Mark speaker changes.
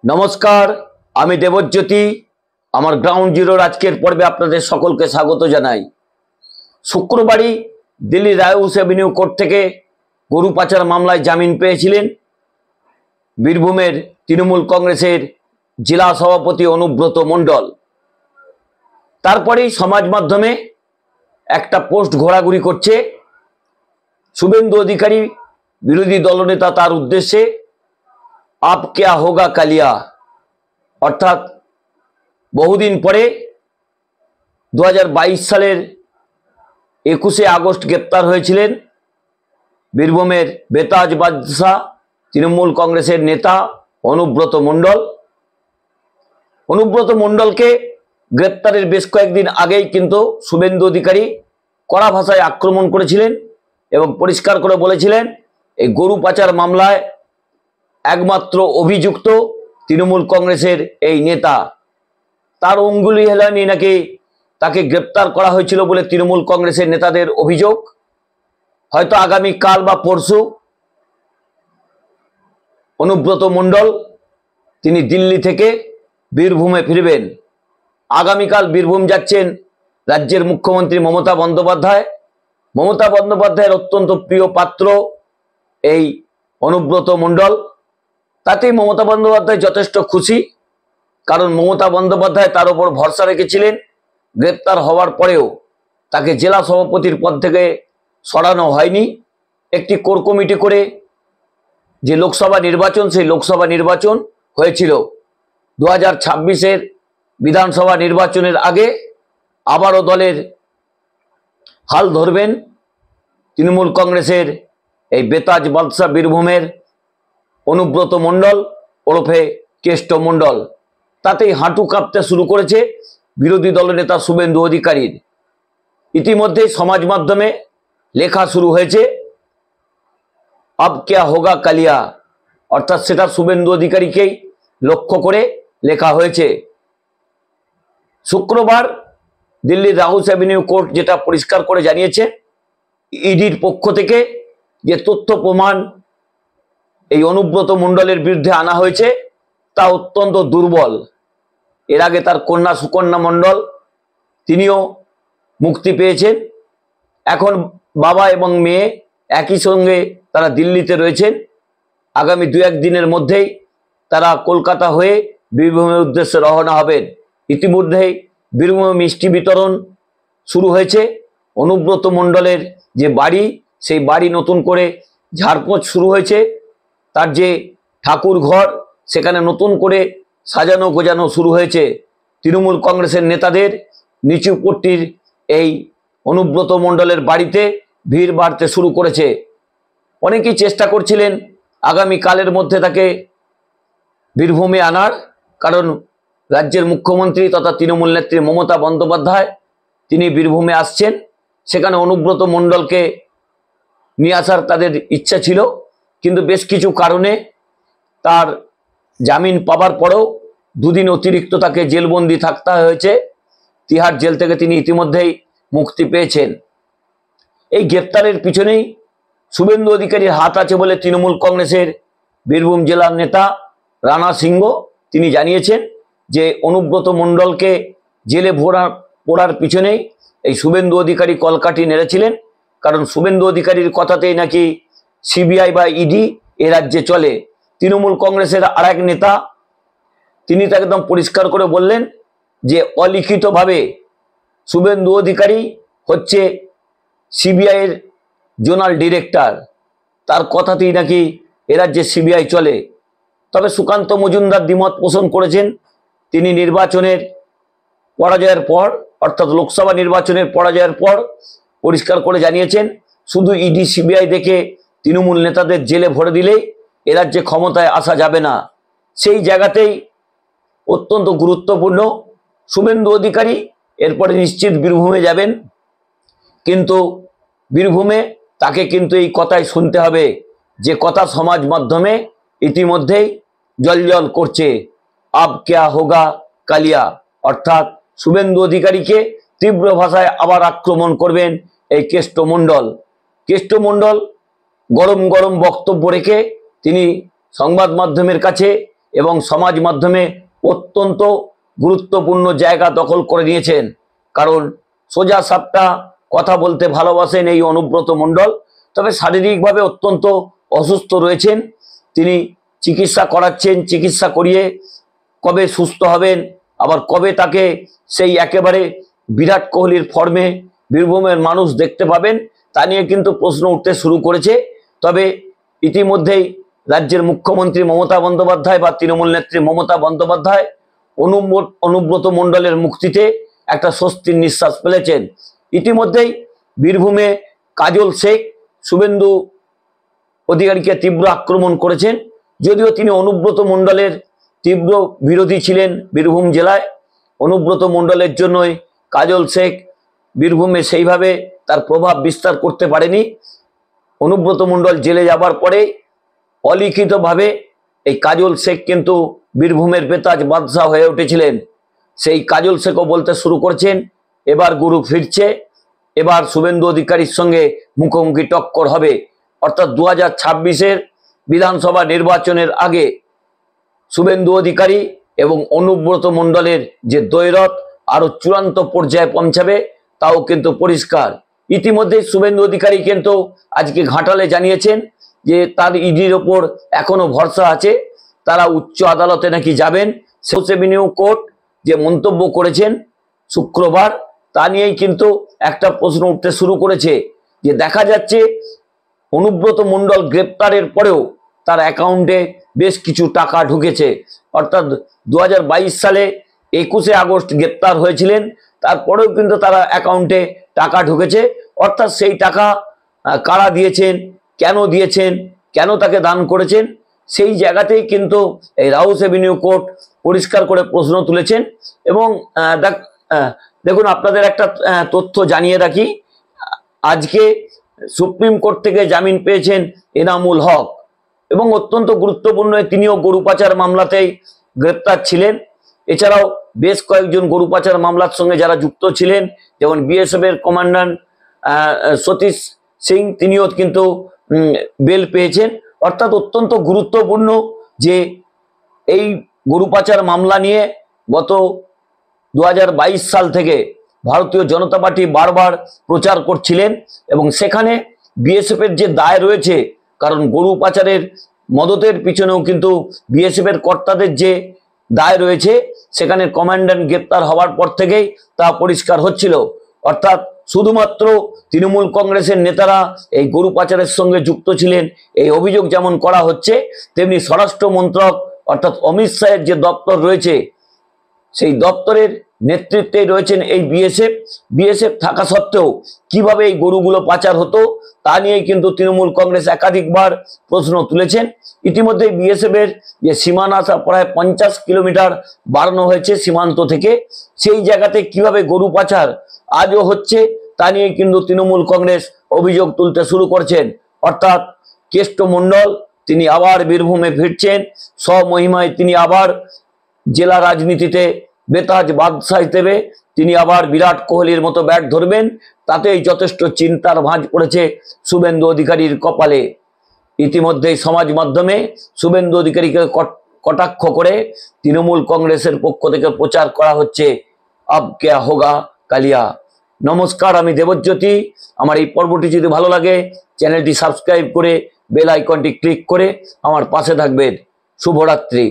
Speaker 1: नमस्कार आमी देवज्योति आमार ग्राउंड जिरोर आजकेर पर्वे आपनादेर सकलके स्वागत जानाई। शुक्रबारই दिल्ली रायउस एभिनिउ कोर्ट थेके गरु पाचार मामलाय जामिन पेयेछिलेन बीरभूमेर तृणमूल कংগ্রেসের जिला सभापति अनुब्रत मंडल। तारपरेই समाज माध्यमे একটা पोस्ट घोराघुरी करছে शुभेंदु अधिकारी बिरोधी दलनेता तार उद्देश्ये अब क्या होगा कालिया अर्थात बहुदिन परे 2022 सालेर 21 আগস্ট গ্রেপ্তার হয়েছিলেন বীরভূমের বেতাজ বাদশা তৃণমূল কংগ্রেসের নেতা অনুব্রত মণ্ডল। অনুব্রত মণ্ডলকে গ্রেপ্তারের বেশ কয়েকদিন আগেই কিন্তু শুভেন্দু অধিকারী কড়া ভাষায় আক্রমণ করেছিলেন এবং পরিষ্কার করে বলেছিলেন এই গরু পাচার মামলায় একমাত্র অভিযুক্ত তৃণমূল কংগ্রেসের এই নেতা। তার অঙ্গুলি হেলানি নাকি তাকে গ্রেপ্তার করা হয়েছিল বলে তৃণমূল কংগ্রেসের নেতাদের অভিযোগ। হয়তো আগামী কাল বা পরশু অনুব্রত মণ্ডল তিনি দিল্লি থেকে বীরভূমে ফিরবেন। আগামীকাল বীরভূম যাচ্ছেন রাজ্যের মুখ্যমন্ত্রী মমতা বন্দ্যোপাধ্যায়। মমতা বন্দ্যোপাধ্যায়ের অত্যন্ত প্রিয় পাত্র এই অনুব্রত মণ্ডল। তাতেই মমতা বন্দ্যোপাধ্যায় যথেষ্ট খুশি, কারণ মমতা বন্দ্যোপাধ্যায় তার উপর ভরসা রেখেছিলেন। গ্রেপ্তার হওয়ার পরেও তাকে জেলা সভাপতির পদ থেকে সরানো হয়নি। একটি কোর কমিটি করে যে লোকসভা নির্বাচন সেই লোকসভা নির্বাচন হয়েছিল 2026-এর বিধানসভা নির্বাচনের আগে আবারও দলের হাল ধরবেন তৃণমূল কংগ্রেসের এই বেতাজ বাদশা বীরভূমের অনুব্রত মণ্ডল ওরফে কেষ্ট মণ্ডল। তাতেই হাঁটু কাঁপতে শুরু করেছে বিরোধী দলনেতা শুভেন্দু অধিকারীর। ইতিমধ্যে সমাজ মাধ্যমে লেখা শুরু হয়েছে আব ক্যা হোগা কালিয়া, অর্থাৎ সেটা শুভেন্দু অধিকারীকেই লক্ষ্য করে লেখা হয়েছে। শুক্রবার দিল্লির রাউস অ্যাভিনিউ কোর্ট যেটা পরিষ্কার করে জানিয়েছে ইডির পক্ষ থেকে যে তথ্য প্রমাণ এই অনুব্রত মণ্ডলের বিরুদ্ধে আনা হয়েছে তা অত্যন্ত দুর্বল। এর আগে তার কন্যা সুকন্যা মণ্ডল তিনিও মুক্তি পেয়েছেন। এখন বাবা এবং মেয়ে একই সঙ্গে তারা দিল্লিতে রয়েছেন। আগামী 2-1 দিনের মধ্যেই তারা কলকাতা হয়ে বীরভূমের উদ্দেশ্যে রওনা হবেন। ইতিমধ্যেই বীরভূমে মিষ্টি বিতরণ শুরু হয়েছে। অনুব্রত মণ্ডলের যে বাড়ি সেই বাড়ি নতুন করে ঝাড়পোঁছ শুরু হয়েছে। তার যে ঠাকুর ঘর সেখানে নতুন করে সাজানো গোজানো শুরু হয়েছে। তৃণমূল কংগ্রেসের নেতাদের নিচু পট্টির এই অনুব্রত মণ্ডলের বাড়িতে ভিড় বাড়তে শুরু করেছে। অনেকেই চেষ্টা করছিলেন আগামী কালের মধ্যে তাকে বীরভূমে আনার, কারণ রাজ্যের মুখ্যমন্ত্রী তথা তৃণমূল নেত্রী মমতা বন্দ্যোপাধ্যায় তিনি বীরভূমে আসছেন। সেখানে অনুব্রত মণ্ডলকে নিয়ে আসার তাদের ইচ্ছা ছিল, কিন্তু বেশ কিছু কারণে তার জামিন পাবার পরেও 2 দিন অতিরিক্ত তাকে জেলবন্দি থাকতে হয়েছে। তিহার জেল থেকে তিনি ইতিমধ্যেই মুক্তি পেয়েছেন। এই গ্রেপ্তারের পিছনেই শুভেন্দু অধিকারীর হাত আছে বলে তৃণমূল কংগ্রেসের বীরভূম জেলার নেতা রানা সিংহ তিনি জানিয়েছেন যে অনুব্রত মণ্ডলকে জেলে পোড়ার পিছনেই এই শুভেন্দু অধিকারী কলকাঠি নেড়েছিলেন। কারণ শুভেন্দু অধিকারীর কথাতেই নাকি সিবিআই বা ইডি এ রাজ্যে চলে। তৃণমূল কংগ্রেসের আরেক নেতা তিনি তো একদম পরিষ্কার করে বললেন যে অলিখিতভাবে শুভেন্দু অধিকারী হচ্ছে সিবিআই এর জোনাল ডিরেক্টর, তার কথাতেই নাকি এ রাজ্যে সিবিআই চলে। তবে সুকান্ত মজুমদার দ্বিমত পোষণ করেছেন। তিনি নির্বাচনের পরাজয়ের পর অর্থাৎ লোকসভা নির্বাচনের পরাজয়ের পর পরিষ্কার করে জানিয়েছেন শুধু ইডি সিবিআই দেখে তৃণমূল নেতাদের জেলে ভরে দিলেই এ রাজ্যে ক্ষমতায় আসা যাবে না। সেই জায়গাতেই অত্যন্ত গুরুত্বপূর্ণ শুভেন্দু অধিকারী এরপরে নিশ্চিত বীরভূমে যাবেন, কিন্তু বীরভূমে তাকে কিন্তু এই কথাই শুনতে হবে যে কথা সমাজ মাধ্যমে ইতিমধ্যেই জলজল করছে আব ক্যা হোগা কালিয়া, অর্থাৎ শুভেন্দু অধিকারীকে তীব্র ভাষায় আবার আক্রমণ করবেন এই কেষ্ট মণ্ডল। কেষ্ট মণ্ডল গরম গরম বক্তব্য রেখে তিনি সংবাদ মাধ্যমের কাছে এবং সমাজ মাধ্যমে অত্যন্ত গুরুত্বপূর্ণ জায়গা দখল করে নিয়েছেন। কারণ সোজা সাপটা কথা বলতে ভালোবাসেন এই অনুব্রত মণ্ডল, তবে শারীরিকভাবে অত্যন্ত অসুস্থ রয়েছেন। তিনি চিকিৎসা করাচ্ছেন, চিকিৎসা করিয়ে কবে সুস্থ হবেন, আবার কবে তাকে সেই একেবারে বিরাট কোহলির ফর্মে বীরভূমের মানুষ দেখতে পাবেন, তা নিয়ে কিন্তু প্রশ্ন উঠতে শুরু করেছে। তবে ইতিমধ্যেই রাজ্যের মুখ্যমন্ত্রী মমতা বন্দ্যোপাধ্যায় বা তৃণমূল নেত্রী মমতা বন্দ্যোপাধ্যায় অনুব্রত মণ্ডলের মুক্তিতে একটা স্বস্তির নিঃশ্বাস ফেলেছেন। ইতিমধ্যেই বীরভূমে কাজল শেখ শুভেন্দু অধিকারীকে তীব্র আক্রমণ করেছেন। যদিও তিনি অনুব্রত মণ্ডলের তীব্র বিরোধী ছিলেন বীরভূম জেলায়, অনুব্রত মণ্ডলের জন্যই কাজল শেখ বীরভূমে সেইভাবে তার প্রভাব বিস্তার করতে পারেনি। অনুব্রত মণ্ডল জেলে যাবার পরে অলিখিতভাবে এই কাজল শেখ কিন্তু বীরভূমের বেতাজ বাদশাহ হয়ে উঠেছিলেন। সেই কাজল শেখও বলতে শুরু করছেন এবার গুরু ফিরছে, এবার শুভেন্দু অধিকারীর সঙ্গে মুখোমুখি টক্কর হবে। অর্থাৎ 2026-এর বিধানসভা নির্বাচনের আগে শুভেন্দু অধিকারী এবং অনুব্রত মণ্ডলের যে দ্বৈরথ আরো চূড়ান্ত পর্যায়ে পৌঁছাবে তাও কিন্তু পরিষ্কার। ইতিমধ্যে শুভেন্দু অধিকারী কিন্তু আজকে ঘাটালে জানিয়েছেন যে তার ইডির ওপর এখনো ভরসা আছে, তারা উচ্চ আদালতে নাকি যাবেন। হাউস এভিনিউ কোর্ট যে মন্তব্য করেছেন শুক্রবার, তা নিয়েই কিন্তু একটা প্রশ্ন উঠতে শুরু করেছে যে দেখা যাচ্ছে অনুব্রত মণ্ডল গ্রেপ্তারের পরেও তার অ্যাকাউন্টে বেশ কিছু টাকা ঢুকেছে। অর্থাৎ 2022 সালে 21শে আগস্ট গ্রেপ্তার হয়েছিলেন, তারপরেও কিন্তু তারা অ্যাকাউন্টে টাকা ঢুকেছে। অর্থাৎ সেই টাকা কারা দিয়েছেন, কেন তাকে দান করেছেন, সেই জায়গাতেই কিন্তু এই হাউস এভিনিউ কোর্ট পরিষ্কার করে প্রশ্ন তুলেছেন। এবং দেখুন আপনাদের একটা তথ্য জানিয়ে রাখি, আজকে সুপ্রিম কোর্ট থেকে জামিন পেয়েছেন এনামুল হক এবং অত্যন্ত গুরুত্বপূর্ণ তিনিও গরু পাচার মামলাতেই গ্রেপ্তার ছিলেন। এছাড়াও বেশ কয়েকজন গরু পাচার মামলার সঙ্গে যারা যুক্ত ছিলেন, যেমন বিএসএফ এর কমান্ডার সতীশ সিং, তিনিও কিন্তু বেল পেয়েছেন। অর্থাৎ অত্যন্ত গুরুত্বপূর্ণ যে এই গরু পাচার মামলা নিয়ে গত 2022 সাল থেকে ভারতীয় জনতা পার্টি বারবার প্রচার করছিলেন এবং সেখানে বিএসএফ এর যে দায় রয়েছে, কারণ গরু পাচারের মদতের পিছনেও কিন্তু বিএসএফ এর কর্তাদের যে দায় রয়েছে, সেখানে কমান্ড্যান্ট গ্রেপ্তার হওয়ার পর থেকেই তা পরিষ্কার হচ্ছিল। অর্থাৎ শুধুমাত্র তৃণমূল কংগ্রেসের নেতারা এই গরু পাচারের সঙ্গে যুক্ত ছিলেন এই অভিযোগ যেমন করা হচ্ছে, তেমনি স্বরাষ্ট্র মন্ত্রক অর্থাৎ অমিত শাহের যে দপ্তর রয়েছে, সেই দপ্তরের নেতৃত্বে রয়েছেন এই বিএসএফ থাকা সত্ত্বেও কিভাবে এই গরুগুলো পাচার হতো তা নিয়ে কিন্তু তৃণমূল কংগ্রেস একাধিকবার প্রশ্ন তুলেছেন। ইতিমধ্যে বিএসএফ এর যে সীমানা প্রায় 50 কিলোমিটার বাড়ানো হয়েছে সীমান্ত থেকে, সেই জায়গাতে কিভাবে গরু পাচার আজও হচ্ছে তা নিয়ে কিন্তু তৃণমূল কংগ্রেস অভিযোগ তুলতে শুরু করছেন। অর্থাৎ কেষ্ট মণ্ডল তিনি আবার বীরভূমে ফিরছেন, স্বমহিমায় তিনি আবার জেলা রাজনীতিতে বেতাজ বাদশাহ হিসেবে তিনি আবার বিরাট কোহলির মতো ব্যাট ধরবেন, তাতেই যথেষ্ট চিন্তার ভাঁজ পড়েছে শুভেন্দু অধিকারীর কপালে। ইতিমধ্যেই সমাজ মাধ্যমে শুভেন্দু অধিকারীকে কটাক্ষ করে তৃণমূল কংগ্রেসের পক্ষ থেকে প্রচার করা হচ্ছে আব ক্যা হোগা কালিয়া। নমস্কার, আমি দেবজ্যোতি। আমার এই পর্বটি যদি ভালো লাগে চ্যানেলটি সাবস্ক্রাইব করে বেল আইকনটি ক্লিক করে আমার পাশে থাকবেন। শুভরাত্রি।